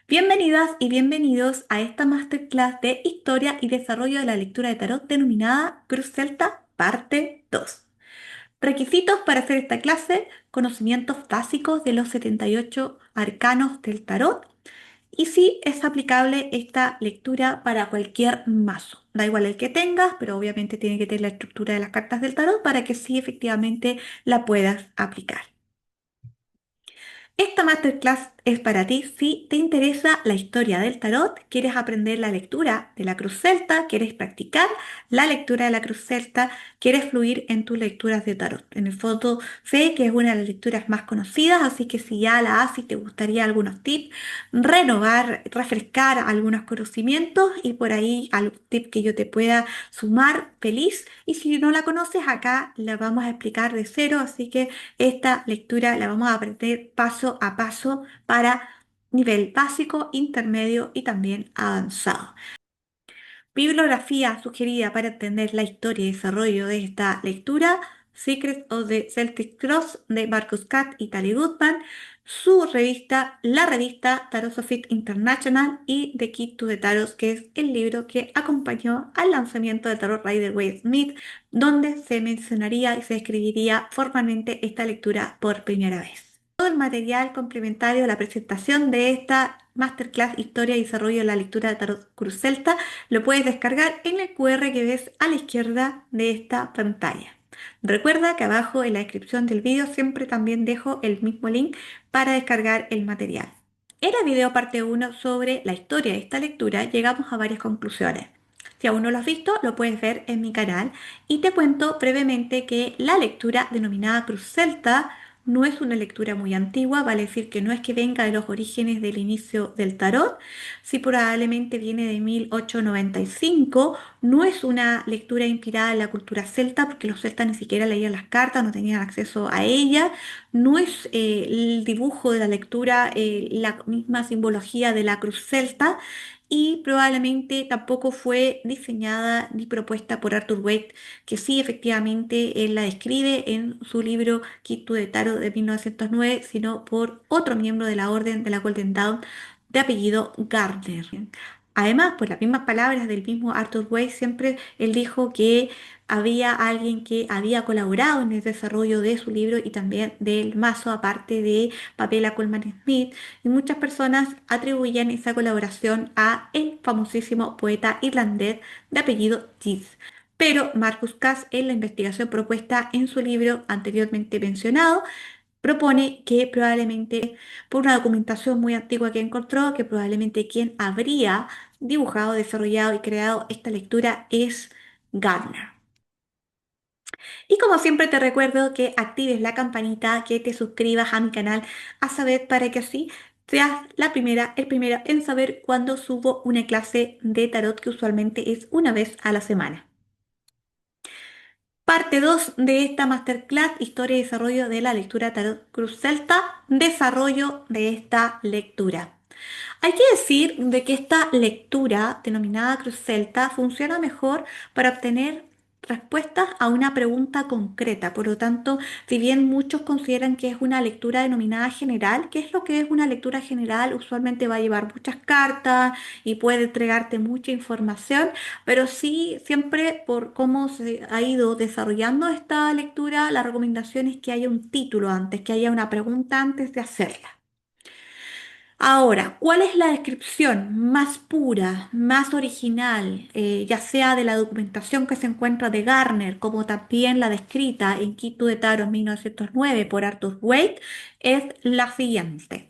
Bienvenidas y bienvenidos a esta masterclass de Historia y Desarrollo de la Lectura de Tarot denominada Cruz Celta, parte 2. Requisitos para hacer esta clase: conocimientos básicos de los 78 arcanos del tarot y si es aplicable esta lectura para cualquier mazo. Da igual el que tengas, pero obviamente tiene que tener la estructura de las cartas del tarot para que sí efectivamente la puedas aplicar. Esta masterclass es para ti si te interesa la historia del tarot, quieres aprender la lectura de la cruz celta, quieres practicar la lectura de la cruz celta, quieres fluir en tus lecturas de tarot. En el fondo sé que es una de las lecturas más conocidas, así que si ya la haces y te gustaría algunos tips, renovar, refrescar algunos conocimientos y por ahí algún tip que yo te pueda sumar, feliz. Y si no la conoces, acá la vamos a explicar de cero, así que esta lectura la vamos a aprender paso a paso para nivel básico, intermedio y también avanzado. Bibliografía sugerida para entender la historia y desarrollo de esta lectura: Secrets of the Celtic Cross de Marcus Catt y Tally Goodman, su revista, la revista Tarot Sophist International y The Key to the Tarot, que es el libro que acompañó al lanzamiento de Tarot Rider-Waite Smith, donde se mencionaría y se describiría formalmente esta lectura por primera vez. Todo el material complementario a la presentación de esta Masterclass Historia y Desarrollo de la Lectura de Tarot Cruz Celta lo puedes descargar en el QR que ves a la izquierda de esta pantalla. Recuerda que abajo en la descripción del vídeo siempre también dejo el mismo link para descargar el material. En el video parte 1 sobre la historia de esta lectura llegamos a varias conclusiones. Si aún no lo has visto, lo puedes ver en mi canal y te cuento brevemente que la lectura denominada Cruz Celta no es una lectura muy antigua, vale decir que no es que venga de los orígenes del inicio del tarot, sí probablemente viene de 1895, no es una lectura inspirada en la cultura celta porque los celtas ni siquiera leían las cartas, no tenían acceso a ellas, no es el dibujo de la lectura, la misma simbología de la cruz celta, y probablemente tampoco fue diseñada ni propuesta por Arthur Waite, que sí efectivamente él la describe en su libro Quito de Tarot de 1909, sino por otro miembro de la Orden de la Golden Dawn de apellido Gardner. Además, por las mismas palabras del mismo Arthur Waite, siempre él dijo que había alguien que había colaborado en el desarrollo de su libro y también del mazo, aparte de Pamela Colman Smith, y muchas personas atribuían esa colaboración a el famosísimo poeta irlandés de apellido Yeats. Pero Marcus Cass, en la investigación propuesta en su libro anteriormente mencionado, propone que probablemente, por una documentación muy antigua que encontró, que probablemente quien habría dibujado, desarrollado y creado esta lectura es Gardner. Y como siempre te recuerdo que actives la campanita, que te suscribas a mi canal a saber para que así seas la primera, el primero en saber cuando subo una clase de tarot que usualmente es una vez a la semana. Parte 2 de esta masterclass: Historia y desarrollo de la lectura Tarot Cruz Celta. Desarrollo de esta lectura. Hay que decir de que esta lectura denominada Cruz Celta funciona mejor para obtener respuestas a una pregunta concreta. Por lo tanto, si bien muchos consideran que es una lectura denominada general, ¿qué es lo que es una lectura general? Usualmente va a llevar muchas cartas y puede entregarte mucha información, pero sí, siempre por cómo se ha ido desarrollando esta lectura, la recomendación es que haya un título antes, que haya una pregunta antes de hacerla. Ahora, ¿cuál es la descripción más pura, más original, ya sea de la documentación que se encuentra de Gardner, como también la descrita en Quito de Tarot 1909 por Arthur Waite? Es la siguiente.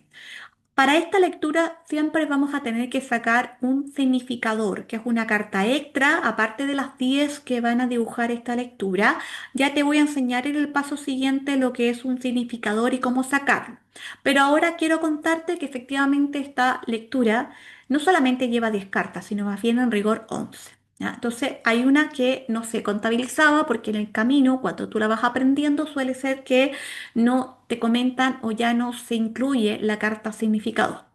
Para esta lectura siempre vamos a tener que sacar un significador, que es una carta extra, aparte de las 10 que van a dibujar esta lectura. Ya te voy a enseñar en el paso siguiente lo que es un significador y cómo sacarlo. Pero ahora quiero contarte que efectivamente esta lectura no solamente lleva 10 cartas, sino más bien en rigor 11. ¿Ya? Entonces hay una que no se contabilizaba porque en el camino, cuando tú la vas aprendiendo, suele ser que no te comentan o ya no se incluye la carta significado.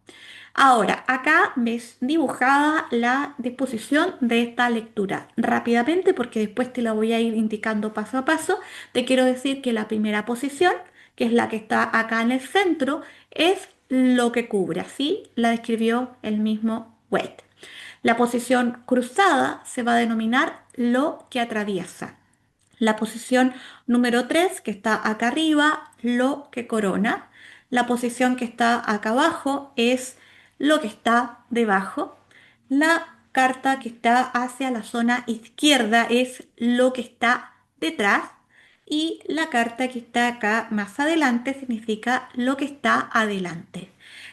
Ahora, acá ves dibujada la disposición de esta lectura. Rápidamente, porque después te la voy a ir indicando paso a paso, te quiero decir que la primera posición, que es la que está acá en el centro, es lo que cubre. Así la describió el mismo Wade. La posición cruzada se va a denominar lo que atraviesa. La posición número 3 que está acá arriba, lo que corona. La posición que está acá abajo es lo que está debajo. La carta que está hacia la zona izquierda es lo que está detrás. Y la carta que está acá más adelante significa lo que está adelante.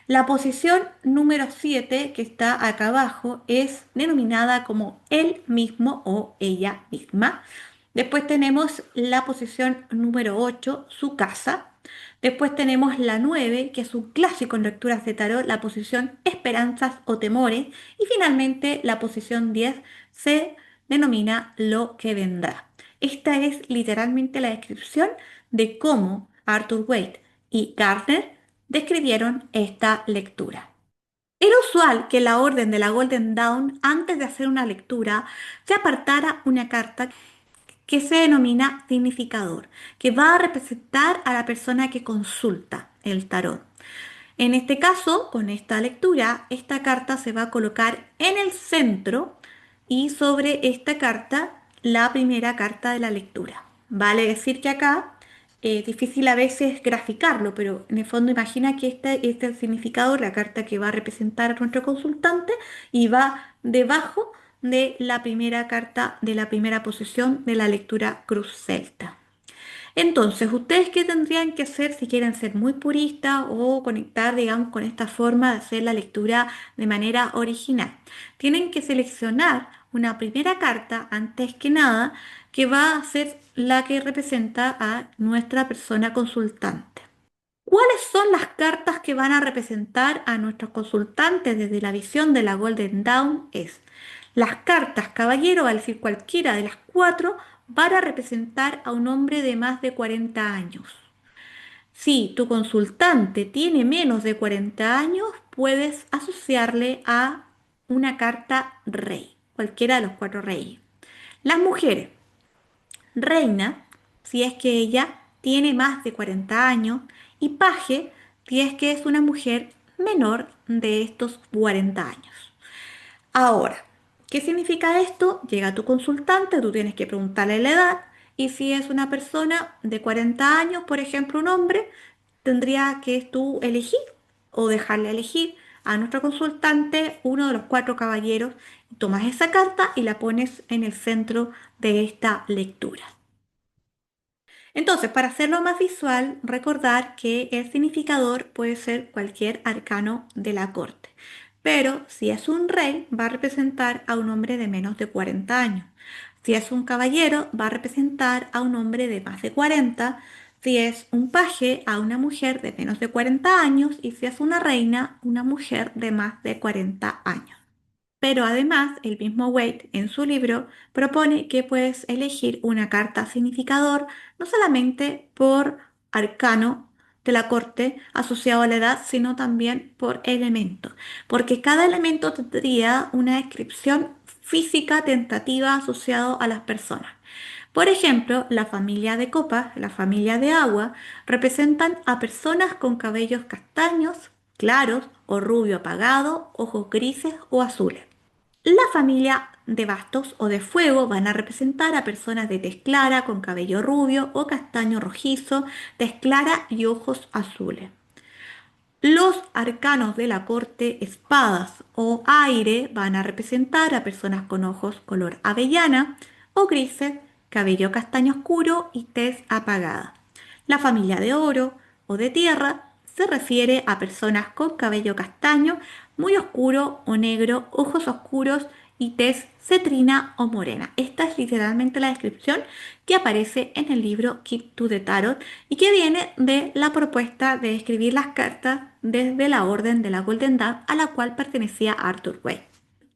La posición número 7 que está acá abajo es denominada como él mismo o ella misma. Después tenemos la posición número 8, su casa. Después tenemos la 9, que es un clásico en lecturas de tarot, la posición esperanzas o temores. Y finalmente la posición 10 se denomina lo que vendrá. Esta es literalmente la descripción de cómo Arthur Waite y Gardner describieron esta lectura. Era usual que la orden de la Golden Dawn, antes de hacer una lectura, se apartara una carta que se denomina significador, que va a representar a la persona que consulta el tarot. En este caso, con esta lectura, esta carta se va a colocar en el centro y sobre esta carta la primera carta de la lectura. Vale decir que acá es difícil a veces graficarlo, pero en el fondo imagina que este es el significador, la carta que va a representar a nuestro consultante y va debajo de la primera carta de la primera posición de la lectura cruz celta. Entonces, ¿ustedes qué tendrían que hacer si quieren ser muy puristas o conectar, digamos, con esta forma de hacer la lectura de manera original? Tienen que seleccionar una primera carta, antes que nada, que va a ser la que representa a nuestra persona consultante. ¿Cuáles son las cartas que van a representar a nuestros consultantes desde la visión de la Golden Dawn? Es las cartas caballero, al decir cualquiera de las cuatro, van a representar a un hombre de más de 40 años. Si tu consultante tiene menos de 40 años, puedes asociarle a una carta rey, cualquiera de los cuatro reyes. Las mujeres, reina, si es que ella tiene más de 40 años, y paje, si es que es una mujer menor de estos 40 años. Ahora, ¿qué significa esto? Llega tu consultante, tú tienes que preguntarle la edad, y si es una persona de 40 años, por ejemplo, un hombre, tendría que tú elegir o dejarle elegir a nuestro consultante uno de los cuatro caballeros. Tomas esa carta y la pones en el centro de esta lectura. Entonces, para hacerlo más visual, recordar que el significador puede ser cualquier arcano de la corte. Pero si es un rey, va a representar a un hombre de menos de 40 años. Si es un caballero, va a representar a un hombre de más de 40. Si es un paje, a una mujer de menos de 40 años. Y si es una reina, una mujer de más de 40 años. Pero además, el mismo Waite en su libro propone que puedes elegir una carta significador no solamente por arcano de la corte asociado a la edad, sino también por elemento, porque cada elemento tendría una descripción física tentativa asociado a las personas. Por ejemplo, la familia de copas, la familia de agua, representan a personas con cabellos castaños, claros o rubio apagado, ojos grises o azules. La familia de bastos o de fuego van a representar a personas de tez clara con cabello rubio o castaño rojizo, tez clara y ojos azules. Los arcanos de la corte, espadas o aire, van a representar a personas con ojos color avellana o grises, cabello castaño oscuro y tez apagada. La familia de oro o de tierra se refiere a personas con cabello castaño muy oscuro o negro, ojos oscuros y tez cetrina o morena. Esta es literalmente la descripción que aparece en el libro Keep to the Tarot y que viene de la propuesta de escribir las cartas desde la orden de la Golden Dawn a la cual pertenecía Arthur Waite.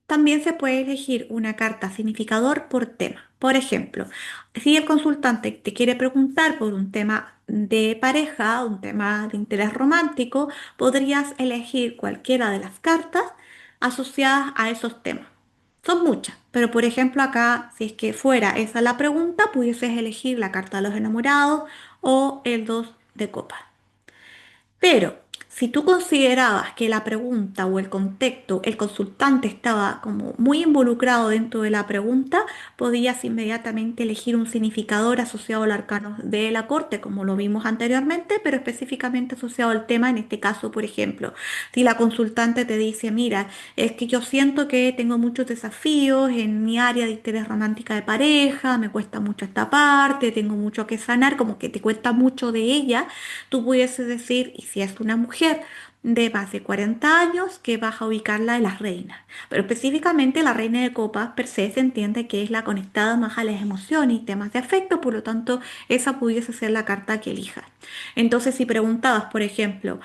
También se puede elegir una carta significador por tema. Por ejemplo, si el consultante te quiere preguntar por un tema de pareja, un tema de interés romántico, podrías elegir cualquiera de las cartas asociadas a esos temas. Son muchas, pero por ejemplo acá, si es que fuera esa la pregunta, pudieses elegir la carta de los enamorados o el 2 de copas. Pero Si tú considerabas que la pregunta o el contexto, el consultante estaba como muy involucrado dentro de la pregunta, podías inmediatamente elegir un significador asociado al arcano de la corte, como lo vimos anteriormente, pero específicamente asociado al tema. En este caso, por ejemplo, si la consultante te dice, mira, es que yo siento que tengo muchos desafíos en mi área de interés romántica de pareja, me cuesta mucho esta parte, tengo mucho que sanar, como que te cuesta mucho de ella, tú pudieses decir, y si es una mujer de más de 40 años, que vas a ubicarla en las reinas. Pero específicamente la reina de copas per se se entiende que es la conectada más a las emociones y temas de afecto, por lo tanto, esa pudiese ser la carta que elijas. Entonces, si preguntabas, por ejemplo,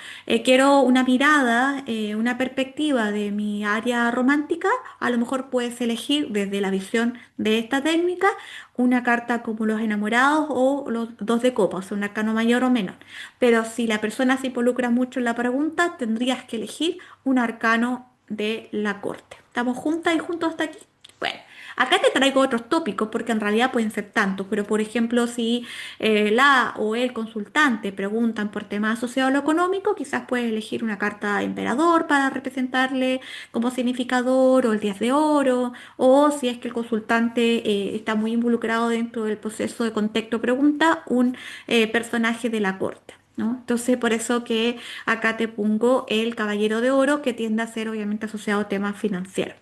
quiero una mirada, una perspectiva de mi área romántica, a lo mejor puedes elegir desde la visión de esta técnica una carta como los enamorados o los dos de copas, o sea, un arcano mayor o menor. Pero si la persona se involucra mucho en la pregunta, tendrías que elegir un arcano de la corte. ¿Estamos juntas y juntos hasta aquí? Bueno, acá te traigo otros tópicos porque en realidad pueden ser tantos, pero por ejemplo, si la o el consultante preguntan por temas asociados a lo económico, quizás puedes elegir una carta emperador para representarle como significador, o el 10 de oro, o si es que el consultante está muy involucrado dentro del proceso de contexto pregunta, un personaje de la corte. ¿No? Entonces, por eso que acá te pongo el caballero de oro, que tiende a ser obviamente asociado a temas financieros.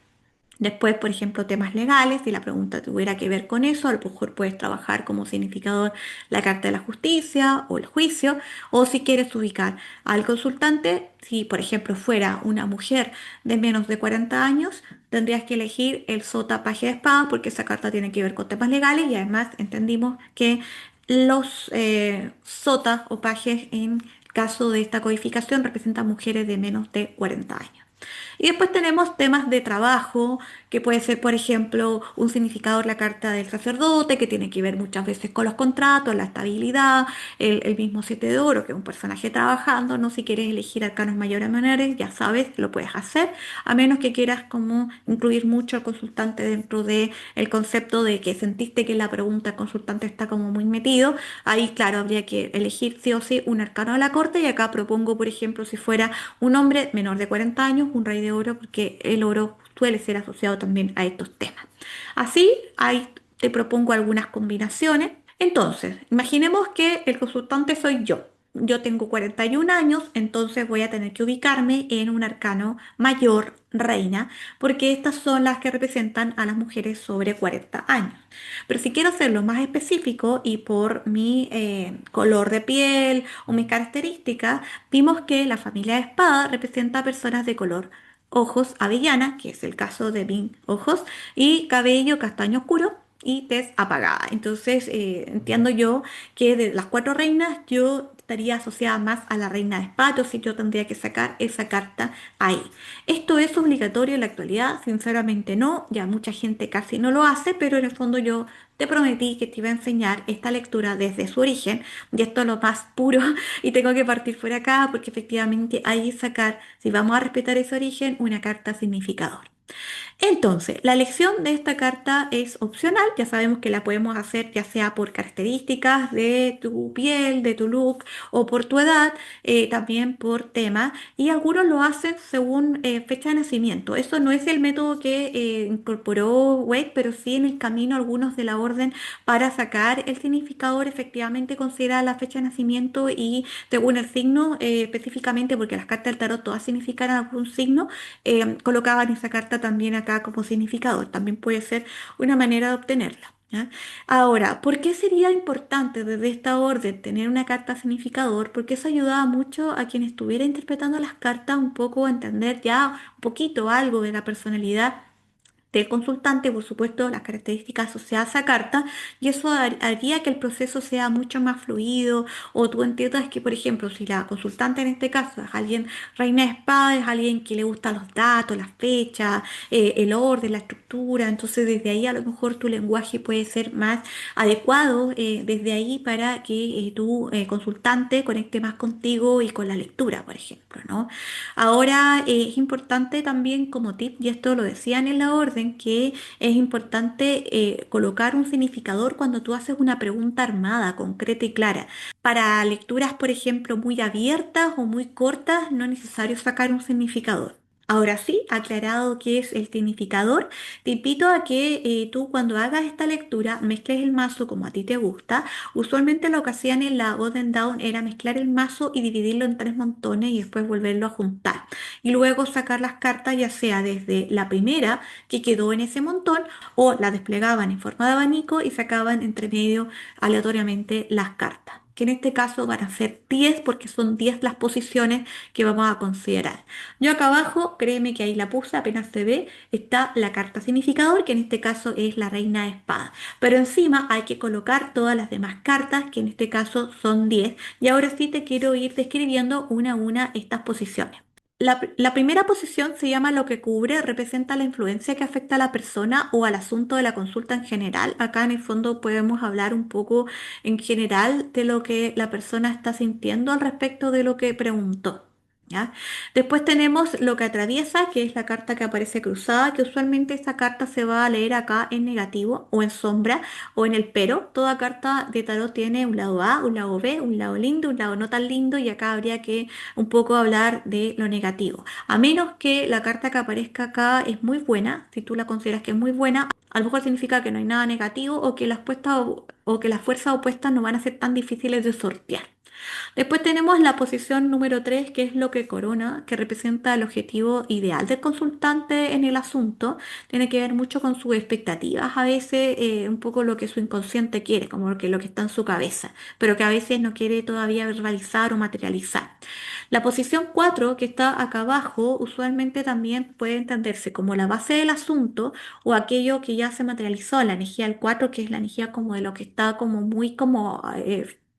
Después, por ejemplo, temas legales, si la pregunta tuviera que ver con eso, a lo mejor puedes trabajar como significador la Carta de la Justicia o el juicio, o si quieres ubicar al consultante, si por ejemplo fuera una mujer de menos de 40 años, tendrías que elegir el Sota Paje de Espada porque esa carta tiene que ver con temas legales y además entendimos que los sotas o pajes en caso de esta codificación representan mujeres de menos de 40 años. Y después tenemos temas de trabajo, que puede ser, por ejemplo, un significador, la carta del sacerdote, que tiene que ver muchas veces con los contratos, la estabilidad, el mismo siete de oro, que es un personaje trabajando, ¿no? Si quieres elegir arcanos mayores o menores, ya sabes, lo puedes hacer, a menos que quieras como incluir mucho al consultante dentro del concepto de que sentiste que la pregunta del consultante está como muy metido. Ahí, claro, habría que elegir sí o sí un arcano de la corte, y acá propongo, por ejemplo, si fuera un hombre menor de 40 años, un rey de oro, porque el oro suele ser asociado también a estos temas. Así, ahí te propongo algunas combinaciones. Entonces, imaginemos que el consultante soy yo. Yo tengo 41 años, entonces voy a tener que ubicarme en un arcano mayor, reina, porque estas son las que representan a las mujeres sobre 40 años. Pero si quiero hacerlo más específico y por mi color de piel o mis características, vimos que la familia de espada representa a personas de color ojos avellana, que es el caso de mis ojos, y cabello castaño oscuro y tez apagada. Entonces, entiendo yo que de las cuatro reinas yo estaría asociada más a la reina de espadas, y yo tendría que sacar esa carta ahí. ¿Esto es obligatorio en la actualidad? Sinceramente no, ya mucha gente casi no lo hace, pero en el fondo yo te prometí que te iba a enseñar esta lectura desde su origen, y esto es lo más puro, y tengo que partir por acá porque efectivamente hay que sacar, si vamos a respetar ese origen, una carta significador. Entonces, la elección de esta carta es opcional, ya sabemos que la podemos hacer ya sea por características de tu piel, de tu look o por tu edad, también por tema, y algunos lo hacen según fecha de nacimiento. Eso no es el método que incorporó Wade, pero sí en el camino algunos de la orden para sacar el significador efectivamente considera la fecha de nacimiento y según el signo específicamente, porque las cartas del tarot todas significan algún signo, colocaban esa carta también acá como significador. También puede ser una manera de obtenerla. ¿Ya? Ahora, ¿por qué sería importante desde esta orden tener una carta significador? Porque eso ayudaba mucho a quien estuviera interpretando las cartas un poco a entender ya un poquito algo de la personalidad del consultante, por supuesto, las características asociadas a esa carta, y eso haría que el proceso sea mucho más fluido, o tú entiendas que, por ejemplo, si la consultante en este caso es alguien reina de espada, es alguien que le gustan los datos, las fechas, el orden, la estructura, entonces desde ahí a lo mejor tu lenguaje puede ser más adecuado desde ahí para que tu consultante conecte más contigo y con la lectura, por ejemplo, ¿no? Ahora es importante también como tip, y esto lo decían en la orden, orden que es importante colocar un significador cuando tú haces una pregunta armada, concreta y clara. Para lecturas, por ejemplo, muy abiertas o muy cortas, no es necesario sacar un significador. Ahora sí, aclarado qué es el significador, te invito a que tú cuando hagas esta lectura mezcles el mazo como a ti te gusta. Usualmente lo que hacían en la Golden Dawn era mezclar el mazo y dividirlo en tres montones y después volverlo a juntar. Y luego sacar las cartas ya sea desde la primera que quedó en ese montón o la desplegaban en forma de abanico y sacaban entre medio aleatoriamente las cartas, que en este caso van a ser 10 porque son 10 las posiciones que vamos a considerar. Yo acá abajo, créeme que ahí la puse, apenas se ve, está la carta significador, que en este caso es la reina de espada. Pero encima hay que colocar todas las demás cartas, que en este caso son 10. Y ahora sí te quiero ir describiendo una a una estas posiciones. La primera posición se llama lo que cubre, representa la influencia que afecta a la persona o al asunto de la consulta en general. Acá en el fondo podemos hablar un poco en general de lo que la persona está sintiendo al respecto de lo que preguntó. ¿Ya? Después tenemos lo que atraviesa, que es la carta que aparece cruzada, que usualmente esta carta se va a leer acá en negativo o en sombra o en el pero. Toda carta de tarot tiene un lado A, un lado B, un lado lindo, un lado no tan lindo y acá habría que un poco hablar de lo negativo. A menos que la carta que aparezca acá es muy buena, si tú la consideras que es muy buena, a lo mejor significa que no hay nada negativo o que o que las fuerzas opuestas no van a ser tan difíciles de sortear. Después tenemos la posición número 3, que es lo que corona, que representa el objetivo ideal del consultante en el asunto. Tiene que ver mucho con sus expectativas, a veces un poco lo que su inconsciente quiere, como lo que está en su cabeza, pero que a veces no quiere todavía verbalizar o materializar. La posición 4, que está acá abajo, usualmente también puede entenderse como la base del asunto o aquello que ya se materializó, la energía del 4, que es la energía como de lo que está como muy como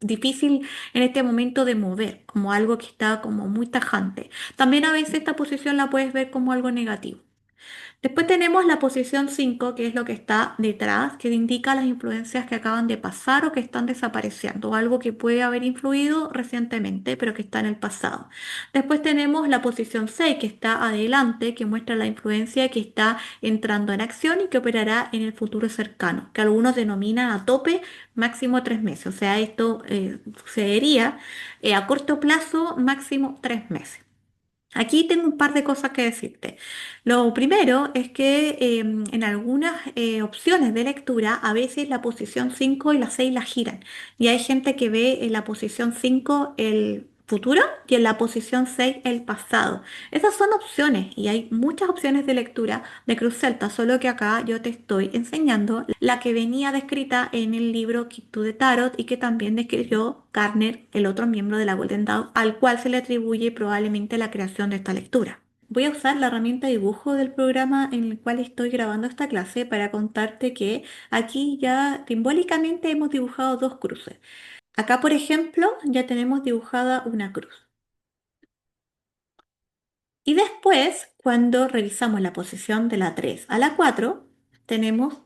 difícil en este momento de mover, como algo que está como muy tajante. También a veces esta posición la puedes ver como algo negativo. Después tenemos la posición 5, que es lo que está detrás, que indica las influencias que acaban de pasar o que están desapareciendo, algo que puede haber influido recientemente, pero que está en el pasado. Después tenemos la posición 6, que está adelante, que muestra la influencia que está entrando en acción y que operará en el futuro cercano, que algunos denominan a tope máximo 3 meses. O sea, esto sucedería a corto plazo máximo 3 meses. Aquí tengo un par de cosas que decirte. Lo primero es que en algunas opciones de lectura a veces la posición 5 y la 6 la giran. Y hay gente que ve en la posición 5 el futuro y en la posición 6 el pasado. Esas son opciones y hay muchas opciones de lectura de Cruz Celta, solo que acá yo te estoy enseñando la que venía descrita en el libro Quito de Tarot y que también describió Gardner, el otro miembro de la Golden Dawn, al cual se le atribuye probablemente la creación de esta lectura. Voy a usar la herramienta dibujo del programa en el cual estoy grabando esta clase para contarte que aquí ya simbólicamente hemos dibujado dos cruces. Acá, por ejemplo, ya tenemos dibujada una cruz. Y después, cuando revisamos la posición de la 3 a la 4, tenemos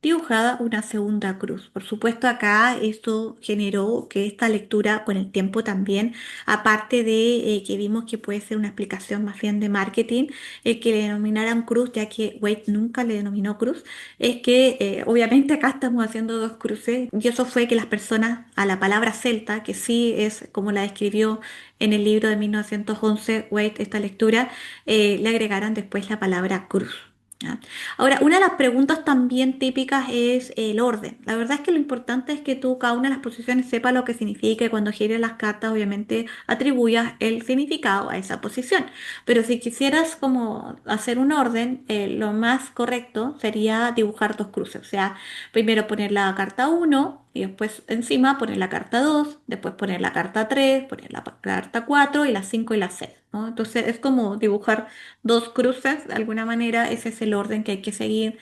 dibujada una segunda cruz. Por supuesto, acá esto generó que esta lectura con el tiempo también, aparte de que vimos que puede ser una explicación más bien de marketing, que le denominaran cruz, ya que Wade nunca le denominó cruz, es que obviamente acá estamos haciendo dos cruces y eso fue que las personas a la palabra celta, que sí es como la describió en el libro de 1911 Wade, esta lectura, le agregaran después la palabra cruz. ¿Ya? Ahora, una de las preguntas también típicas es el orden. La verdad es que lo importante es que tú, cada una de las posiciones, sepa lo que significa y cuando gires las cartas, obviamente, atribuyas el significado a esa posición. Pero si quisieras como hacer un orden, lo más correcto sería dibujar dos cruces. O sea, primero poner la carta uno y después encima poner la carta 2, después poner la carta 3, poner la carta 4 y la 5 y la 6, ¿no? Entonces es como dibujar dos cruces, de alguna manera ese es el orden que hay que seguir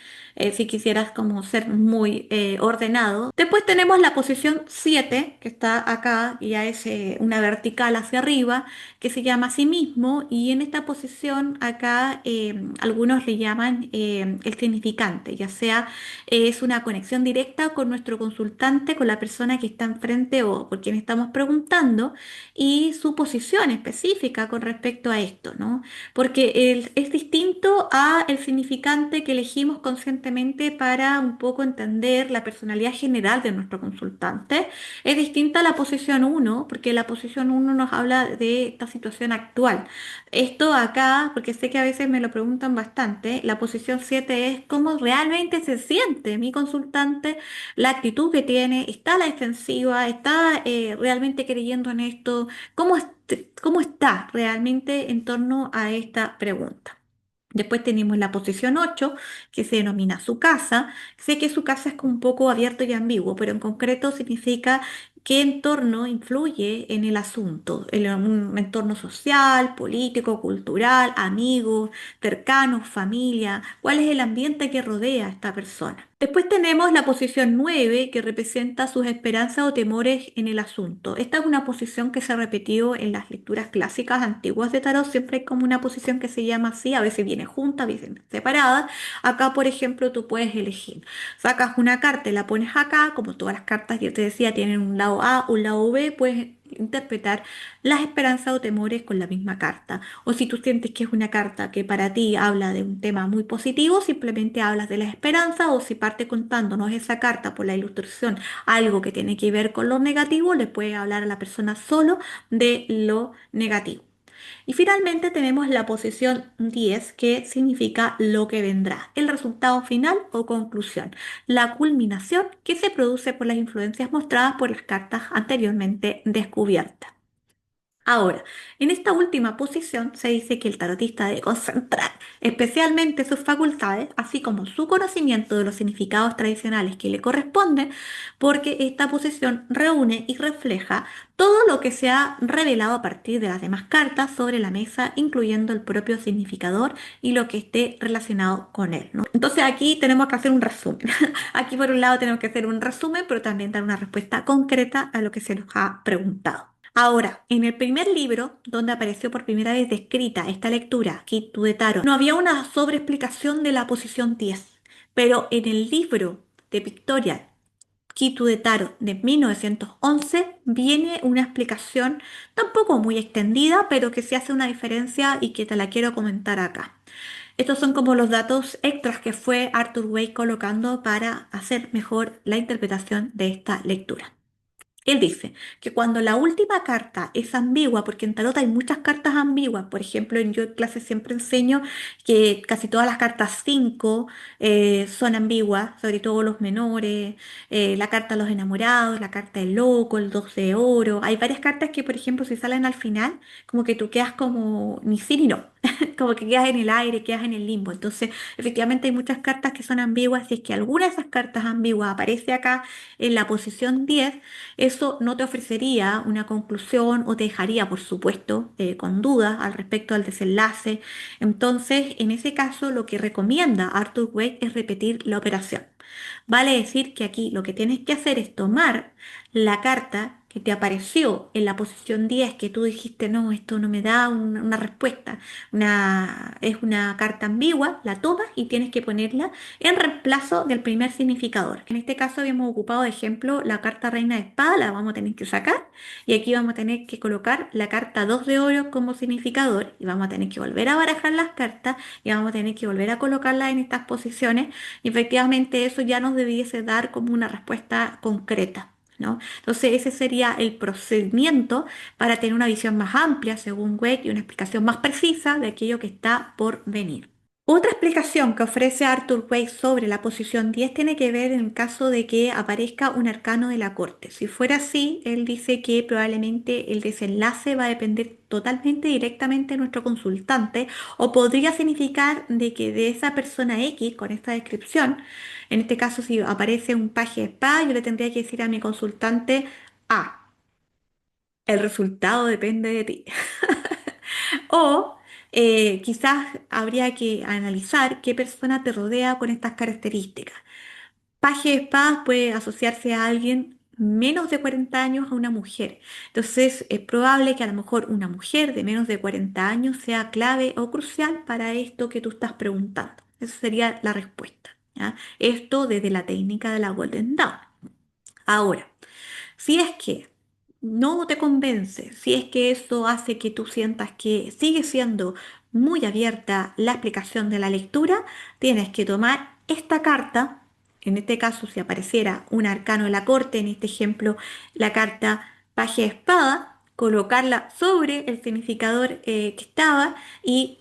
si quisieras como ser muy ordenado. Después tenemos la posición 7 que está acá, y ya es una vertical hacia arriba, que se llama a sí mismo, y en esta posición acá algunos le llaman el significante, ya sea es una conexión directa con nuestro consultante, con la persona que está enfrente o por quien estamos preguntando, y su posición específica con respecto respecto a esto, ¿no? Porque es distinto a el significante que elegimos conscientemente para un poco entender la personalidad general de nuestro consultante. Es distinta a la posición uno, porque la posición uno nos habla de esta situación actual. Esto acá, porque sé que a veces me lo preguntan bastante, la posición 7 es cómo realmente se siente mi consultante, la actitud que tiene, está a la defensiva, está realmente creyendo en esto, cómo está realmente en torno a esta pregunta. Después tenemos la posición 8 que se denomina su casa. Sé que su casa es como un poco abierto y ambiguo, pero en concreto significa qué entorno influye en el asunto, un entorno social, político, cultural, amigos, cercanos, familia, cuál es el ambiente que rodea a esta persona. Después tenemos la posición 9 que representa sus esperanzas o temores en el asunto. Esta es una posición que se ha repetido en las lecturas clásicas antiguas de tarot. Siempre hay como una posición que se llama así, a veces viene junta, a veces separada. Acá, por ejemplo, tú puedes elegir. Sacas una carta y la pones acá, como todas las cartas, yo te decía, tienen un lado A, un lado B, puedes interpretar las esperanzas o temores con la misma carta. O si tú sientes que es una carta que para ti habla de un tema muy positivo, simplemente hablas de las esperanzas, o si parte contándonos esa carta por la ilustración algo que tiene que ver con lo negativo, le puede hablar a la persona solo de lo negativo. Y finalmente tenemos la posición 10 que significa lo que vendrá, el resultado final o conclusión, la culminación que se produce por las influencias mostradas por las cartas anteriormente descubiertas. Ahora, en esta última posición se dice que el tarotista debe concentrar especialmente sus facultades, así como su conocimiento de los significados tradicionales que le corresponden, porque esta posición reúne y refleja todo lo que se ha revelado a partir de las demás cartas sobre la mesa, incluyendo el propio significador y lo que esté relacionado con él, ¿no? Entonces aquí tenemos que hacer un resumen. Aquí por un lado tenemos que hacer un resumen, pero también dar una respuesta concreta a lo que se nos ha preguntado. Ahora, en el primer libro, donde apareció por primera vez descrita esta lectura, Kitu de Tarot, no había una sobreexplicación de la posición 10, pero en el libro de Victoria, Kitu de Tarot de 1911, viene una explicación tampoco muy extendida, pero que sí hace una diferencia y que te la quiero comentar acá. Estos son como los datos extras que fue Arthur Way colocando para hacer mejor la interpretación de esta lectura. Él dice que cuando la última carta es ambigua, porque en tarot hay muchas cartas ambiguas, por ejemplo, yo en clase siempre enseño que casi todas las cartas 5 son ambiguas, sobre todo los menores, la carta de los enamorados, la carta del loco, el 2 de oro. Hay varias cartas que, por ejemplo, si salen al final, como que tú quedas como ni sí ni no, como que quedas en el aire, quedas en el limbo. Entonces, efectivamente hay muchas cartas que son ambiguas, y es que alguna de esas cartas ambiguas aparece acá en la posición 10, eso no te ofrecería una conclusión o te dejaría, por supuesto, con dudas al respecto al desenlace. Entonces, en ese caso, lo que recomienda Arthur Weck es repetir la operación. Vale decir que aquí lo que tienes que hacer es tomar la carta que te apareció en la posición 10, que tú dijiste, no, esto no me da una respuesta, es una carta ambigua, la tomas y tienes que ponerla en reemplazo del primer significador. En este caso habíamos ocupado de ejemplo la carta Reina de Espada, la vamos a tener que sacar, y aquí vamos a tener que colocar la carta 2 de oro como significador, y vamos a tener que volver a barajar las cartas y vamos a tener que volver a colocarlas en estas posiciones, y efectivamente eso ya nos debiese dar como una respuesta concreta, ¿no? Entonces ese sería el procedimiento para tener una visión más amplia, según Weck, y una explicación más precisa de aquello que está por venir. Otra explicación que ofrece Arthur Weck sobre la posición 10 tiene que ver en el caso de que aparezca un arcano de la corte. Si fuera así, él dice que probablemente el desenlace va a depender totalmente directamente de nuestro consultante, o podría significar de que de esa persona X con esta descripción, en este caso si aparece un paje de espada, yo le tendría que decir a mi consultante: A, el resultado depende de ti. O quizás habría que analizar qué persona te rodea con estas características. Paje de espadas puede asociarse a alguien menos de 40 años, a una mujer. Entonces es probable que a lo mejor una mujer de menos de 40 años sea clave o crucial para esto que tú estás preguntando. Esa sería la respuesta, ¿ya? Esto desde la técnica de la Golden Dawn. Ahora, si es que no te convence, si es que eso hace que tú sientas que sigue siendo muy abierta la explicación de la lectura, tienes que tomar esta carta, en este caso si apareciera un arcano de la corte, en este ejemplo la carta paje de espada, colocarla sobre el significador que estaba y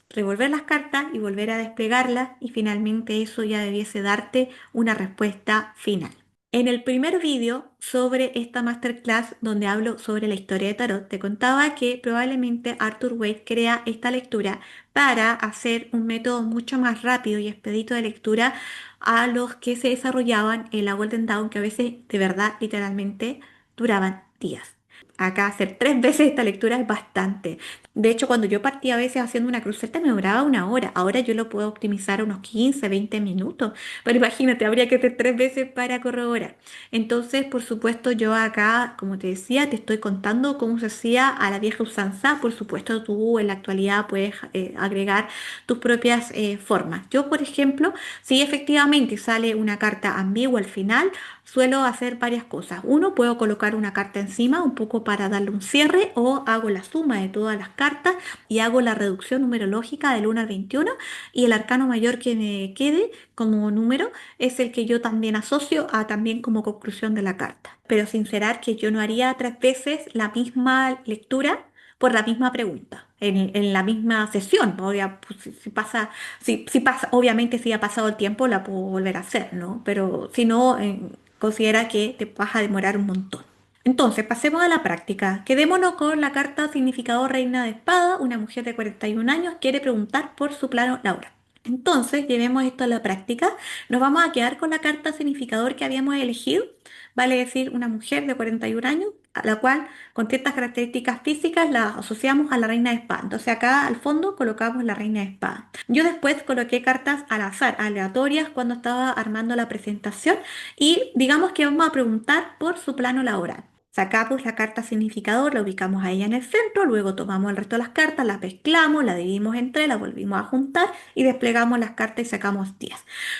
revolver las cartas y volver a desplegarlas y finalmente eso ya debiese darte una respuesta final. En el primer vídeo sobre esta masterclass donde hablo sobre la historia de Tarot, te contaba que probablemente Arthur Waite crea esta lectura para hacer un método mucho más rápido y expedito de lectura a los que se desarrollaban en la Golden Dawn, que a veces de verdad literalmente duraban días. Acá hacer 3 veces esta lectura es bastante. De hecho, cuando yo partía a veces haciendo una cruceta me duraba una hora. Ahora yo lo puedo optimizar a unos 15, 20 minutos. Pero imagínate, habría que hacer 3 veces para corroborar. Entonces, por supuesto, yo acá, como te decía, te estoy contando cómo se hacía a la vieja usanza. Por supuesto, tú en la actualidad puedes agregar tus propias formas. Yo, por ejemplo, si efectivamente sale una carta ambigua al final, suelo hacer varias cosas. Uno, puedo colocar una carta encima un poco para darle un cierre o hago la suma de todas las cartas y hago la reducción numerológica del 1 al 21 y el arcano mayor que me quede como número es el que yo también asocio a también como conclusión de la carta. Pero sincerar que yo no haría 3 veces la misma lectura por la misma pregunta, en la misma sesión. Pues, si pasa, obviamente si ha pasado el tiempo la puedo volver a hacer, ¿no? Pero si no, considera que te vas a demorar un montón. Entonces, pasemos a la práctica. Quedémonos con la carta significado Reina de Espada. Una mujer de 41 años quiere preguntar por su plano Laura. Entonces, llevemos esto a la práctica. Nos vamos a quedar con la carta significador que habíamos elegido. Vale decir, una mujer de 41 años, a la cual con ciertas características físicas la asociamos a la Reina de Espada. Entonces, acá al fondo colocamos la Reina de Espada. Yo después coloqué cartas al azar, aleatorias, cuando estaba armando la presentación y digamos que vamos a preguntar por su plano laboral. Sacamos la carta significador, la ubicamos a ella en el centro, luego tomamos el resto de las cartas, las mezclamos, la dividimos entre, la volvimos a juntar y desplegamos las cartas y sacamos 10.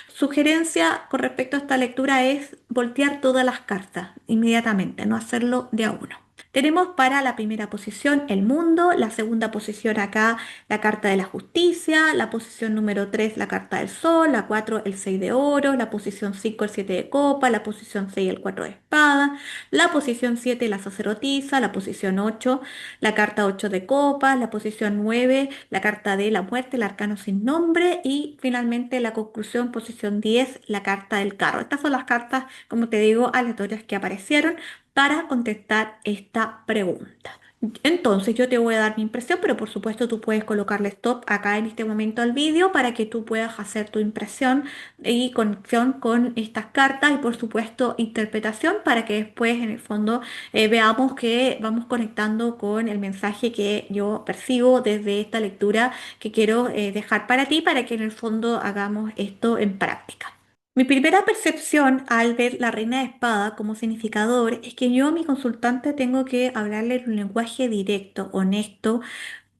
Sugerencia con respecto a esta lectura es voltear todas las cartas inmediatamente, no hacerlo de a uno. Tenemos para la primera posición el mundo, la segunda posición acá la carta de la justicia, la posición número 3 la carta del sol, la 4 el 6 de oro, la posición 5 el 7 de copa, la posición 6 el 4 de espada, la posición 7 la sacerdotisa, la posición 8 la carta 8 de copas, la posición 9 la carta de la muerte, el arcano sin nombre y finalmente la conclusión posición 10 la carta del carro. Estas son las cartas, como te digo, aleatorias que aparecieron para contestar esta pregunta. Entonces yo te voy a dar mi impresión, pero por supuesto tú puedes colocarle stop acá en este momento al vídeo para que tú puedas hacer tu impresión y conexión con estas cartas y por supuesto interpretación para que después en el fondo veamos que vamos conectando con el mensaje que yo percibo desde esta lectura que quiero dejar para ti para que en el fondo hagamos esto en práctica. Mi primera percepción al ver la reina de espada como significador es que yo a mi consultante tengo que hablarle en un lenguaje directo, honesto,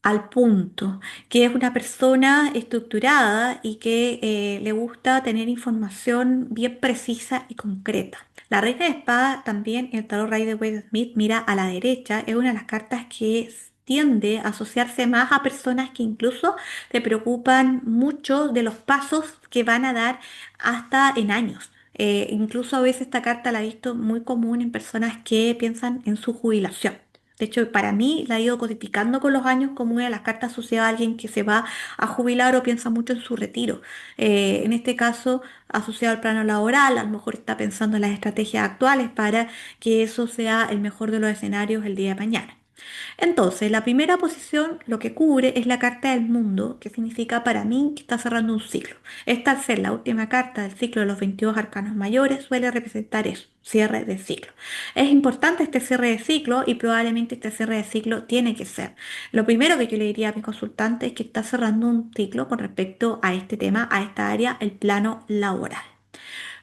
al punto, que es una persona estructurada y que le gusta tener información bien precisa y concreta. La reina de espada también, el tarot Rider Waite Smith mira a la derecha, es una de las cartas que tiende a asociarse más a personas que incluso te preocupan mucho de los pasos que van a dar hasta en años. Incluso a veces esta carta la he visto muy común en personas que piensan en su jubilación. De hecho, para mí la he ido codificando con los años como una de las cartas asociadas a alguien que se va a jubilar o piensa mucho en su retiro. En este caso, asociado al plano laboral, a lo mejor está pensando en las estrategias actuales para que eso sea el mejor de los escenarios el día de mañana. Entonces, la primera posición lo que cubre es la carta del mundo, que significa para mí que está cerrando un ciclo. Esta, al ser la última carta del ciclo de los 22 arcanos mayores, suele representar eso, cierre de ciclo. Es importante este cierre de ciclo y probablemente este cierre de ciclo tiene que ser. Lo primero que yo le diría a mi consultante es que está cerrando un ciclo con respecto a este tema, a esta área, el plano laboral.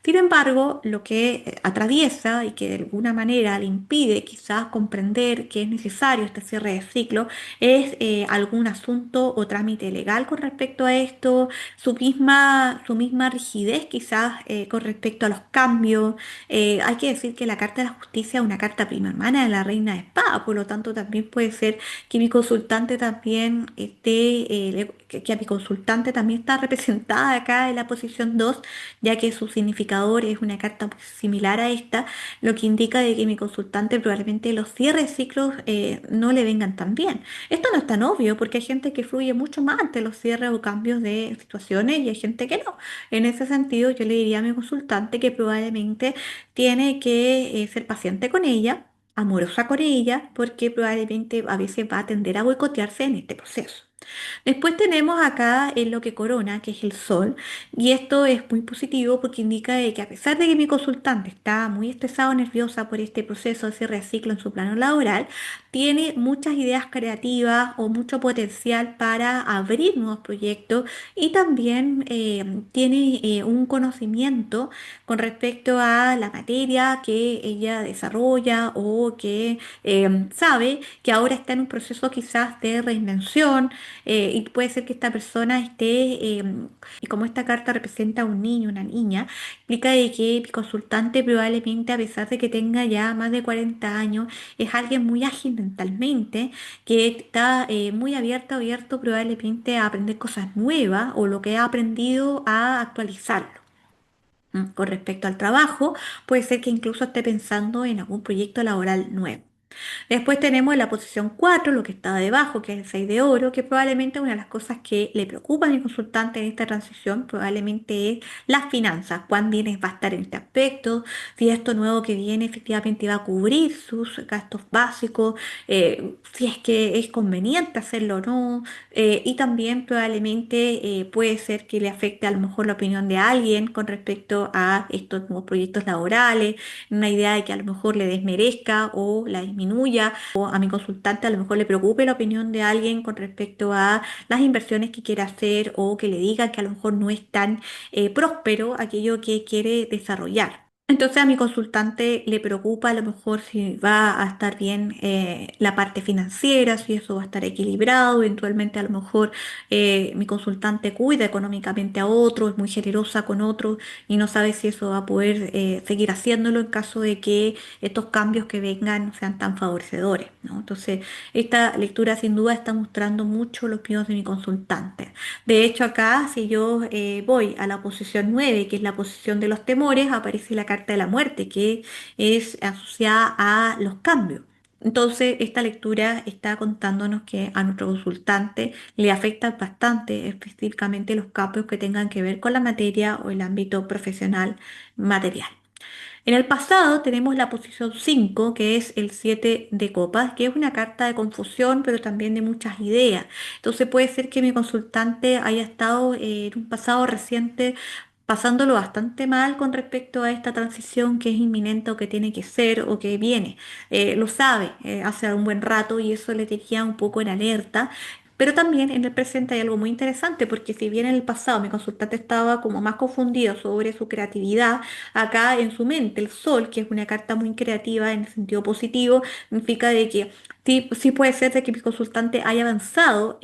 Sin embargo, lo que atraviesa y que de alguna manera le impide quizás comprender que es necesario este cierre de ciclo es algún asunto o trámite legal con respecto a esto, su misma rigidez quizás con respecto a los cambios. Hay que decir que la Carta de la Justicia es una carta prima hermana de la Reina de Espada, por lo tanto también puede ser que mi consultante también que mi consultante también está representada acá en la posición 2, ya que su significador es una carta muy similar a esta, lo que indica de que mi consultante probablemente los cierres de ciclos no le vengan tan bien. Esto no es tan obvio porque hay gente que fluye mucho más ante los cierres o cambios de situaciones y hay gente que no. En ese sentido, yo le diría a mi consultante que probablemente tiene que ser paciente con ella, amorosa con ella, porque probablemente a veces va a tender a boicotearse en este proceso. Después tenemos acá en lo que corona, que es el sol, y esto es muy positivo porque indica de que a pesar de que mi consultante está muy estresado o nerviosa por este proceso de cierre de ciclo en su plano laboral, tiene muchas ideas creativas o mucho potencial para abrir nuevos proyectos y también tiene un conocimiento con respecto a la materia que ella desarrolla o que sabe que ahora está en un proceso quizás de reinvención y puede ser que esta persona esté, y como esta carta representa a un niño, una niña, implica de que el consultante probablemente, a pesar de que tenga ya más de 40 años, es alguien muy ágil mentalmente, que está muy abierto probablemente a aprender cosas nuevas o lo que ha aprendido a actualizarlo. Con respecto al trabajo, puede ser que incluso esté pensando en algún proyecto laboral nuevo. Después tenemos en la posición 4 lo que está debajo, que es el 6 de oro, que probablemente una de las cosas que le preocupa a mi consultante en esta transición probablemente es las finanzas, cuán bien va a estar en este aspecto, si esto nuevo que viene efectivamente va a cubrir sus gastos básicos, si es que es conveniente hacerlo o no, y también probablemente puede ser que le afecte a lo mejor la opinión de alguien con respecto a estos nuevos proyectos laborales, una idea de que a lo mejor le desmerezca o la disminuya, o a mi consultante a lo mejor le preocupe la opinión de alguien con respecto a las inversiones que quiere hacer o que le diga que a lo mejor no es tan próspero aquello que quiere desarrollar. Entonces a mi consultante le preocupa a lo mejor si va a estar bien la parte financiera, si eso va a estar equilibrado, eventualmente a lo mejor mi consultante cuida económicamente a otro, es muy generosa con otros y no sabe si eso va a poder seguir haciéndolo en caso de que estos cambios que vengan no sean tan favorecedores, ¿no? Entonces, esta lectura sin duda está mostrando mucho los miedos de mi consultante. De hecho, acá, si yo voy a la posición 9, que es la posición de los temores, aparece la carta de la muerte, que es asociada a los cambios. Entonces, esta lectura está contándonos que a nuestro consultante le afectan bastante específicamente los cambios que tengan que ver con la materia o el ámbito profesional material. En el pasado tenemos la posición 5, que es el 7 de copas, que es una carta de confusión, pero también de muchas ideas. Entonces puede ser que mi consultante haya estado en un pasado reciente pasándolo bastante mal con respecto a esta transición que es inminente o que tiene que ser o que viene. Lo sabe hace un buen rato y eso le tenía un poco en alerta. Pero también en el presente hay algo muy interesante porque si bien en el pasado mi consultante estaba como más confundido sobre su creatividad, acá en su mente el sol, que es una carta muy creativa en el sentido positivo, significa de que sí, sí puede ser de que mi consultante haya avanzado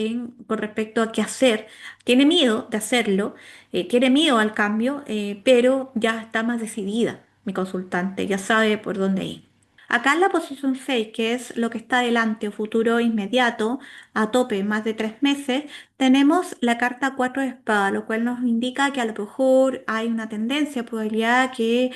con respecto a qué hacer, tiene miedo de hacerlo, tiene miedo al cambio, pero ya está más decidida mi consultante, ya sabe por dónde ir. Acá en la posición 6, que es lo que está adelante o futuro inmediato, a tope, más de 3 meses, tenemos la carta 4 de espada, lo cual nos indica que a lo mejor hay una tendencia, probabilidad que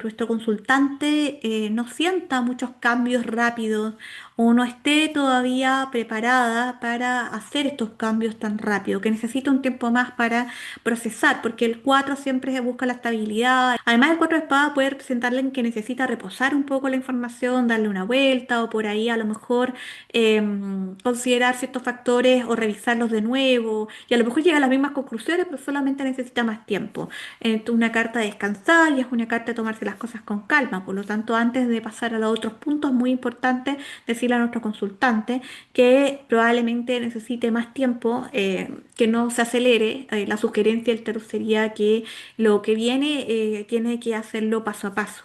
nuestro consultante no sienta muchos cambios rápidos o no esté todavía preparada para hacer estos cambios tan rápido, que necesita un tiempo más para procesar, porque el 4 siempre busca la estabilidad. Además, el 4 de espada puede representarle en que necesita reposar un poco la información, darle una vuelta o por ahí a lo mejor considerar ciertos factores o revisarlos de nuevo y a lo mejor llega a las mismas conclusiones, pero solamente necesita más tiempo. Una carta de descansar y es una carta de tomarse las cosas con calma. Por lo tanto, antes de pasar a los otros puntos, es muy importante decirle a nuestro consultante que probablemente necesite más tiempo, que no se acelere. La sugerencia del tarot sería que lo que viene tiene que hacerlo paso a paso.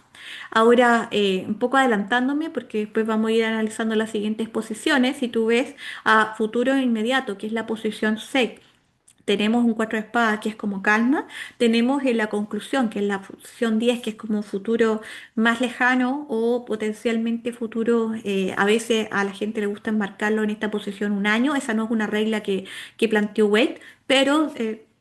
Ahora, un poco adelantándome, porque después vamos a ir analizando las siguientes posiciones. Si tú ves a futuro inmediato, que es la posición 6, tenemos un 4 de espadas que es como calma, tenemos en la conclusión que es la posición 10 que es como futuro más lejano o potencialmente futuro, a veces a la gente le gusta enmarcarlo en esta posición un año, esa no es una regla que planteó Wade, pero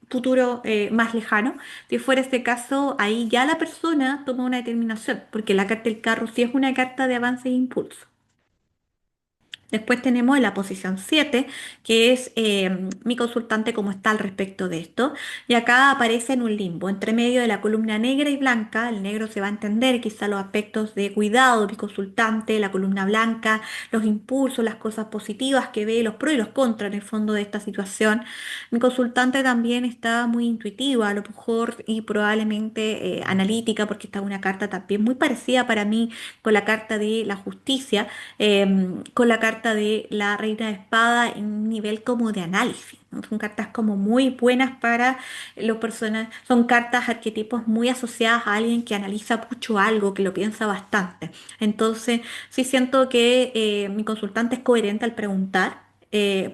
futuro más lejano. Si fuera este caso, ahí ya la persona toma una determinación, porque la carta del carro sí es una carta de avance e impulso. Después tenemos la posición 7 que es mi consultante cómo está al respecto de esto. Y acá aparece en un limbo, entre medio de la columna negra y blanca. El negro se va a entender quizá los aspectos de cuidado de mi consultante, la columna blanca, los impulsos, las cosas positivas que ve, los pros y los contras en el fondo de esta situación. Mi consultante también está muy intuitiva, a lo mejor, y probablemente analítica, porque está una carta también muy parecida para mí con la carta de la justicia, con la carta de la reina de espada en un nivel como de análisis, ¿no? Son cartas como muy buenas para los personas, son cartas arquetipos muy asociadas a alguien que analiza mucho algo, que lo piensa bastante. Entonces, sí siento que mi consultante es coherente al preguntar.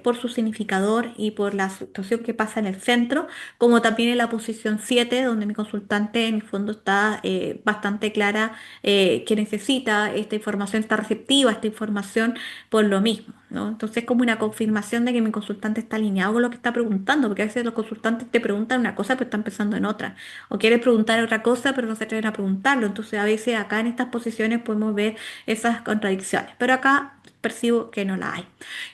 Por su significador y por la situación que pasa en el centro, como también en la posición 7 donde mi consultante en el fondo está bastante clara que necesita esta información, está receptiva a esta información por lo mismo, ¿no? Entonces es como una confirmación de que mi consultante está alineado con lo que está preguntando, porque a veces los consultantes te preguntan una cosa pero están pensando en otra, o quieren preguntar otra cosa pero no se atreven a preguntarlo, entonces a veces acá en estas posiciones podemos ver esas contradicciones, pero acá percibo que no la hay.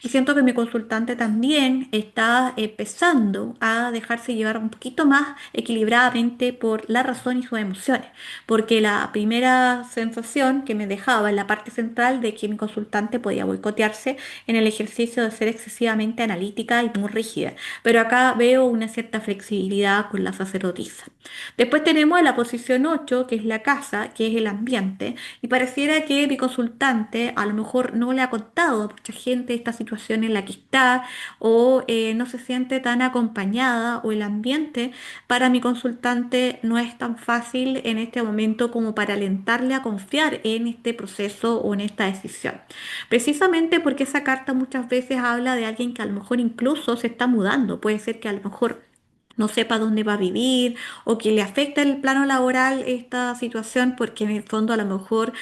Y siento que mi consultante también está empezando a dejarse llevar un poquito más equilibradamente por la razón y sus emociones, porque la primera sensación que me dejaba en la parte central de que mi consultante podía boicotearse en el ejercicio de ser excesivamente analítica y muy rígida, pero acá veo una cierta flexibilidad con la sacerdotisa. Después tenemos la posición 8 que es la casa, que es el ambiente, y pareciera que mi consultante a lo mejor no le ha contado a mucha gente esta situación en la que está, o no se siente tan acompañada, o el ambiente para mi consultante no es tan fácil en este momento como para alentarle a confiar en este proceso o en esta decisión. Precisamente porque esa carta muchas veces habla de alguien que a lo mejor incluso se está mudando. Puede ser que a lo mejor no sepa dónde va a vivir o que le afecta el plano laboral esta situación porque en el fondo a lo mejor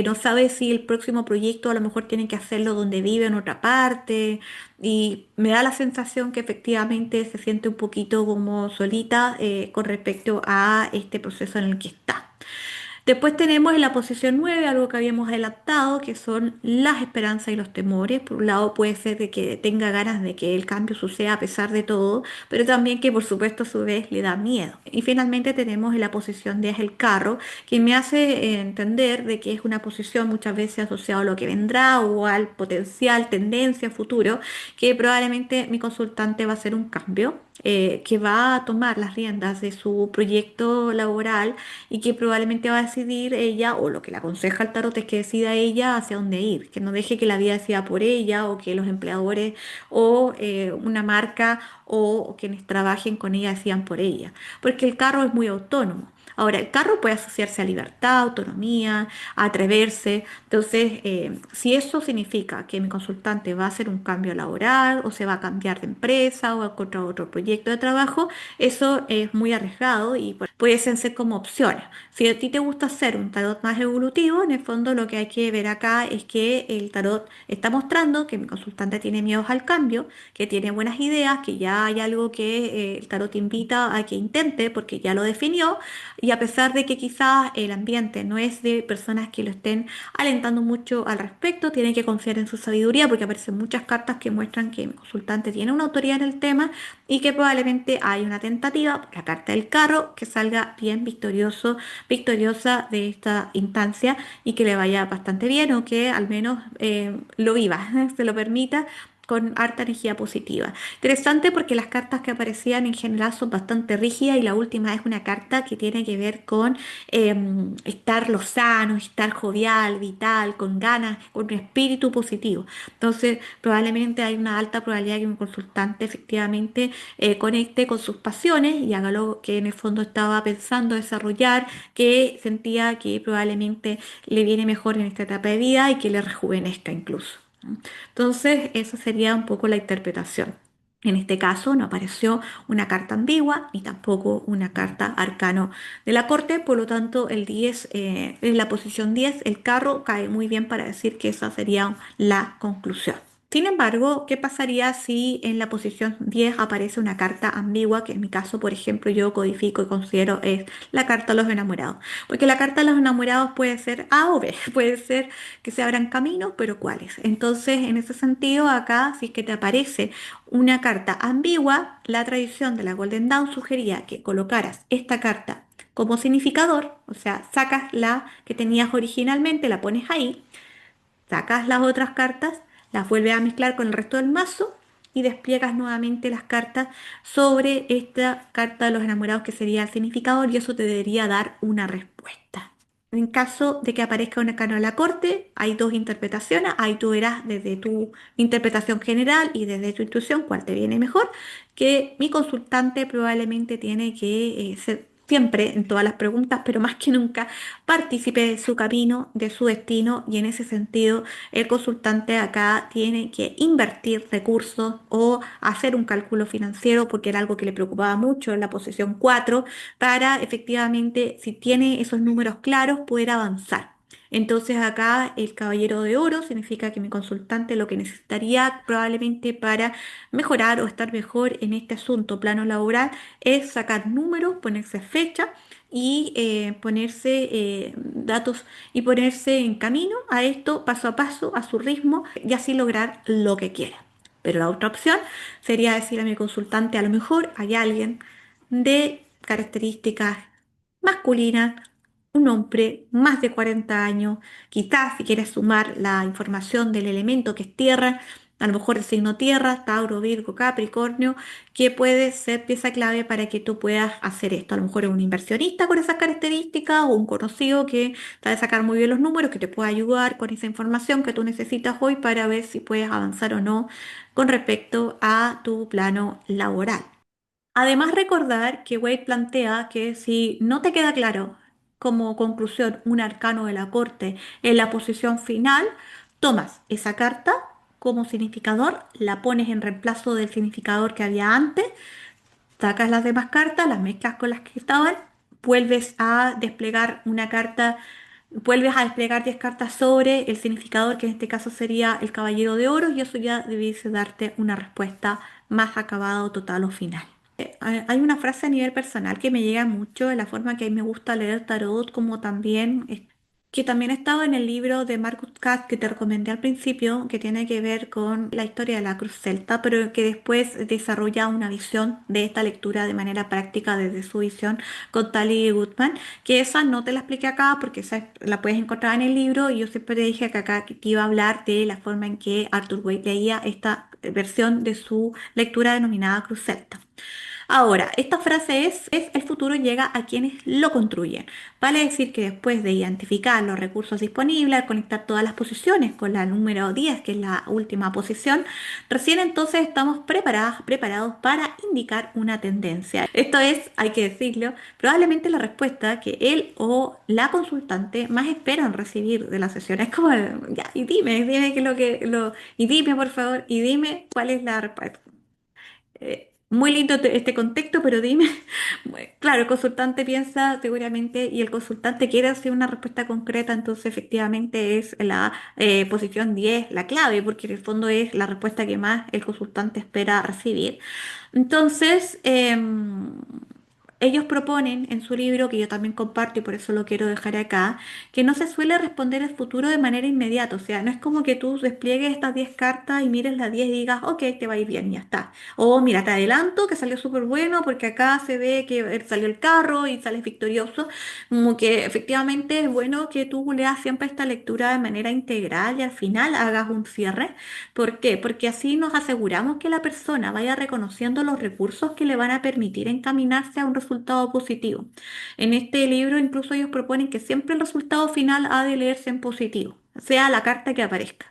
no sabe si el próximo proyecto a lo mejor tiene que hacerlo donde vive en otra parte y me da la sensación que efectivamente se siente un poquito como solita con respecto a este proceso en el que está. Después tenemos en la posición 9 algo que habíamos adelantado, que son las esperanzas y los temores. Por un lado puede ser de que tenga ganas de que el cambio suceda a pesar de todo, pero también que por supuesto a su vez le da miedo. Y finalmente tenemos en la posición 10 el carro, que me hace entender de que es una posición muchas veces asociada a lo que vendrá o al potencial, tendencia, futuro, que probablemente mi consultante va a hacer un cambio. Que va a tomar las riendas de su proyecto laboral y que probablemente va a decidir ella, o lo que le aconseja el tarot es que decida ella hacia dónde ir, que no deje que la vida decida por ella o que los empleadores o una marca o quienes trabajen con ella decidan por ella, porque el carro es muy autónomo. Ahora, el carro puede asociarse a libertad, autonomía, a atreverse. Entonces, si eso significa que mi consultante va a hacer un cambio laboral o se va a cambiar de empresa o a encontrar otro proyecto de trabajo, eso es muy arriesgado y puede ser como opciones. Si a ti te gusta hacer un tarot más evolutivo, en el fondo lo que hay que ver acá es que el tarot está mostrando que mi consultante tiene miedos al cambio, que tiene buenas ideas, que ya hay algo que el tarot invita a que intente porque ya lo definió y a pesar de que quizás el ambiente no es de personas que lo estén alentando mucho al respecto, tiene que confiar en su sabiduría porque aparecen muchas cartas que muestran que mi consultante tiene una autoridad en el tema y que probablemente hay una tentativa, la carta del carro, que salga bien victorioso, victoriosa de esta instancia y que le vaya bastante bien o que al menos lo viva, se lo permita con harta energía positiva. Interesante porque las cartas que aparecían en general son bastante rígidas y la última es una carta que tiene que ver con estar lozano, estar jovial, vital, con ganas, con un espíritu positivo. Entonces, probablemente hay una alta probabilidad que un consultante efectivamente conecte con sus pasiones y haga lo que en el fondo estaba pensando desarrollar, que sentía que probablemente le viene mejor en esta etapa de vida y que le rejuvenezca incluso. Entonces, esa sería un poco la interpretación. En este caso no apareció una carta ambigua ni tampoco una carta arcano de la corte, por lo tanto el 10, en la posición 10, el carro cae muy bien para decir que esa sería la conclusión. Sin embargo, ¿qué pasaría si en la posición 10 aparece una carta ambigua, que en mi caso, por ejemplo, yo codifico y considero es la carta de los enamorados? Porque la carta de los enamorados puede ser A o B, puede ser que se abran caminos, pero ¿cuáles? Entonces, en ese sentido, acá, si es que te aparece una carta ambigua, la tradición de la Golden Dawn sugería que colocaras esta carta como significador, o sea, sacas la que tenías originalmente, la pones ahí, sacas las otras cartas, las vuelves a mezclar con el resto del mazo y despliegas nuevamente las cartas sobre esta carta de los enamorados que sería el significador y eso te debería dar una respuesta. En caso de que aparezca una cano de la corte, hay dos interpretaciones. Ahí tú verás desde tu interpretación general y desde tu intuición cuál te viene mejor, que mi consultante probablemente tiene que ser siempre en todas las preguntas, pero más que nunca partícipe de su camino, de su destino, y en ese sentido el consultante acá tiene que invertir recursos o hacer un cálculo financiero porque era algo que le preocupaba mucho en la posición 4 para efectivamente, si tiene esos números claros, poder avanzar. Entonces acá el caballero de oro significa que mi consultante lo que necesitaría probablemente para mejorar o estar mejor en este asunto plano laboral es sacar números, ponerse fecha y ponerse datos y ponerse en camino a esto paso a paso, a su ritmo y así lograr lo que quiera. Pero la otra opción sería decir a mi consultante, a lo mejor hay alguien de características masculinas, un hombre más de 40 años, quizás si quieres sumar la información del elemento que es tierra, a lo mejor el signo tierra, Tauro, Virgo, Capricornio, que puede ser pieza clave para que tú puedas hacer esto. A lo mejor es un inversionista con esas características o un conocido que sabe sacar muy bien los números, que te puede ayudar con esa información que tú necesitas hoy para ver si puedes avanzar o no con respecto a tu plano laboral. Además, recordar que Wade plantea que si no te queda claro como conclusión un arcano de la corte en la posición final, tomas esa carta como significador, la pones en reemplazo del significador que había antes, sacas las demás cartas, las mezclas con las que estaban, vuelves a desplegar una carta, vuelves a desplegar 10 cartas sobre el significador, que en este caso sería el caballero de oro, y eso ya debiese darte una respuesta más acabada o total o final. Hay una frase a nivel personal que me llega mucho de la forma que a mí me gusta leer tarot, como también que también estaba en el libro de Marcus Katz que te recomendé al principio, que tiene que ver con la historia de la Cruz Celta, pero que después desarrolla una visión de esta lectura de manera práctica desde su visión con Tali Goodman, que esa no te la expliqué acá porque esa la puedes encontrar en el libro y yo siempre te dije que acá que iba a hablar de la forma en que Arthur Wade leía esta versión de su lectura denominada Cruz Celta. Ahora, esta frase es el futuro llega a quienes lo construyen. Vale decir que después de identificar los recursos disponibles, al conectar todas las posiciones con la número 10, que es la última posición, recién entonces estamos preparados para indicar una tendencia. Esto es, hay que decirlo, probablemente la respuesta que él o la consultante más esperan recibir de la sesión. Es como, ya, y dime qué es y dime por favor, y dime cuál es la respuesta. Muy lindo este contexto, pero dime, bueno, claro, el consultante piensa seguramente y el consultante quiere hacer una respuesta concreta, entonces efectivamente es la posición 10 la clave, porque en el fondo es la respuesta que más el consultante espera recibir. Entonces, Ellos proponen en su libro, que yo también comparto y por eso lo quiero dejar acá, que no se suele responder el futuro de manera inmediata. O sea, no es como que tú despliegues estas 10 cartas y mires las 10 y digas, ok, te va a ir bien, ya está. O mira, te adelanto que salió súper bueno porque acá se ve que salió el carro y sales victorioso. Como que efectivamente es bueno que tú leas siempre esta lectura de manera integral y al final hagas un cierre. ¿Por qué? Porque así nos aseguramos que la persona vaya reconociendo los recursos que le van a permitir encaminarse a un resultado positivo. En este libro incluso ellos proponen que siempre el resultado final ha de leerse en positivo, sea la carta que aparezca.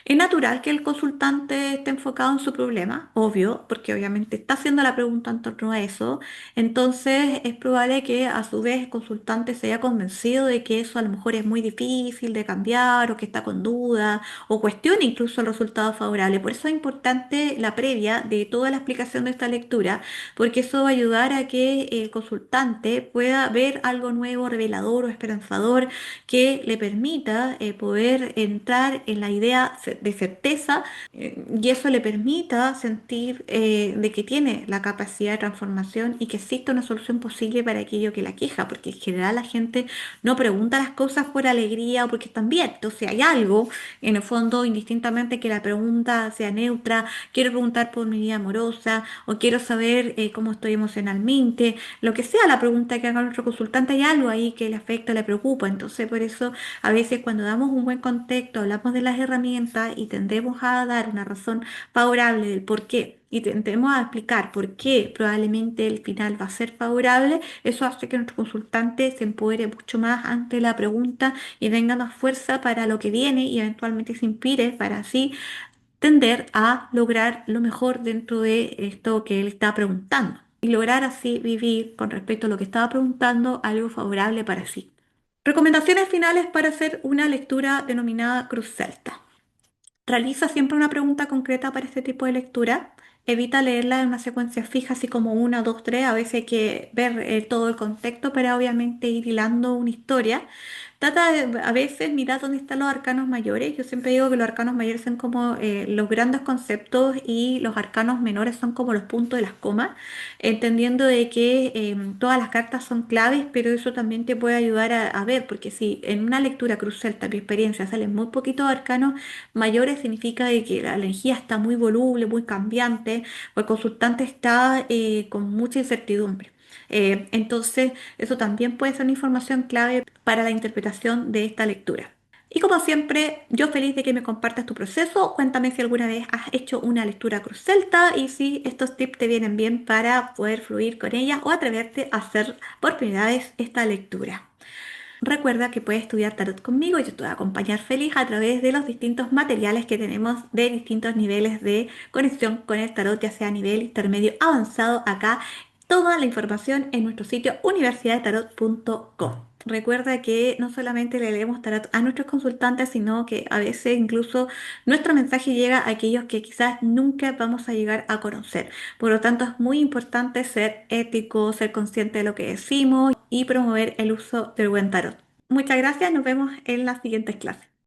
Es natural que el consultante esté enfocado en su problema, obvio, porque obviamente está haciendo la pregunta en torno a eso. Entonces es probable que a su vez el consultante se haya convencido de que eso a lo mejor es muy difícil de cambiar o que está con duda o cuestione incluso el resultado favorable. Por eso es importante la previa de toda la explicación de esta lectura, porque eso va a ayudar a que el consultante pueda ver algo nuevo, revelador o esperanzador que le permita poder entrar en la idea de certeza y eso le permita sentir de que tiene la capacidad de transformación y que existe una solución posible para aquello que la queja, porque en general la gente no pregunta las cosas por alegría o porque están bien. Entonces hay algo, en el fondo, indistintamente que la pregunta sea neutra, quiero preguntar por mi vida amorosa o quiero saber cómo estoy emocionalmente, lo que sea la pregunta que haga nuestro consultante, hay algo ahí que le afecta, le preocupa. Entonces, por eso, a veces cuando damos un buen contexto, hablamos de las herramientas y tendemos a dar una razón favorable del por qué. Y tendemos a explicar por qué probablemente el final va a ser favorable. Eso hace que nuestro consultante se empodere mucho más ante la pregunta y tenga más fuerza para lo que viene y eventualmente se inspire para así tender a lograr lo mejor dentro de esto que él está preguntando y lograr así vivir con respecto a lo que estaba preguntando algo favorable para sí. Recomendaciones finales para hacer una lectura denominada Cruz Celta. Realiza siempre una pregunta concreta para este tipo de lectura. Evita leerla en una secuencia fija, así como una, dos, tres. A veces hay que ver todo el contexto, pero obviamente ir hilando una historia. Trata de, a veces, mirar dónde están los arcanos mayores. Yo siempre digo que los arcanos mayores son como los grandes conceptos y los arcanos menores son como los puntos de las comas, entendiendo de que todas las cartas son claves, pero eso también te puede ayudar a ver, porque si en una lectura crucial, mi experiencia, salen muy poquitos arcanos mayores, significa de que la energía está muy voluble, muy cambiante, o el consultante está con mucha incertidumbre. Entonces, eso también puede ser una información clave para la interpretación de esta lectura. Y como siempre, yo feliz de que me compartas tu proceso. Cuéntame si alguna vez has hecho una lectura cruz celta y si estos tips te vienen bien para poder fluir con ella o atreverte a hacer por primera vez esta lectura. Recuerda que puedes estudiar tarot conmigo y yo te voy a acompañar feliz a través de los distintos materiales que tenemos de distintos niveles de conexión con el tarot, ya sea a nivel intermedio avanzado acá. Toda la información en nuestro sitio universidadtarot.com. Recuerda que no solamente le leemos tarot a nuestros consultantes, sino que a veces incluso nuestro mensaje llega a aquellos que quizás nunca vamos a llegar a conocer. Por lo tanto, es muy importante ser ético, ser consciente de lo que decimos y promover el uso del buen tarot. Muchas gracias, nos vemos en las siguientes clases.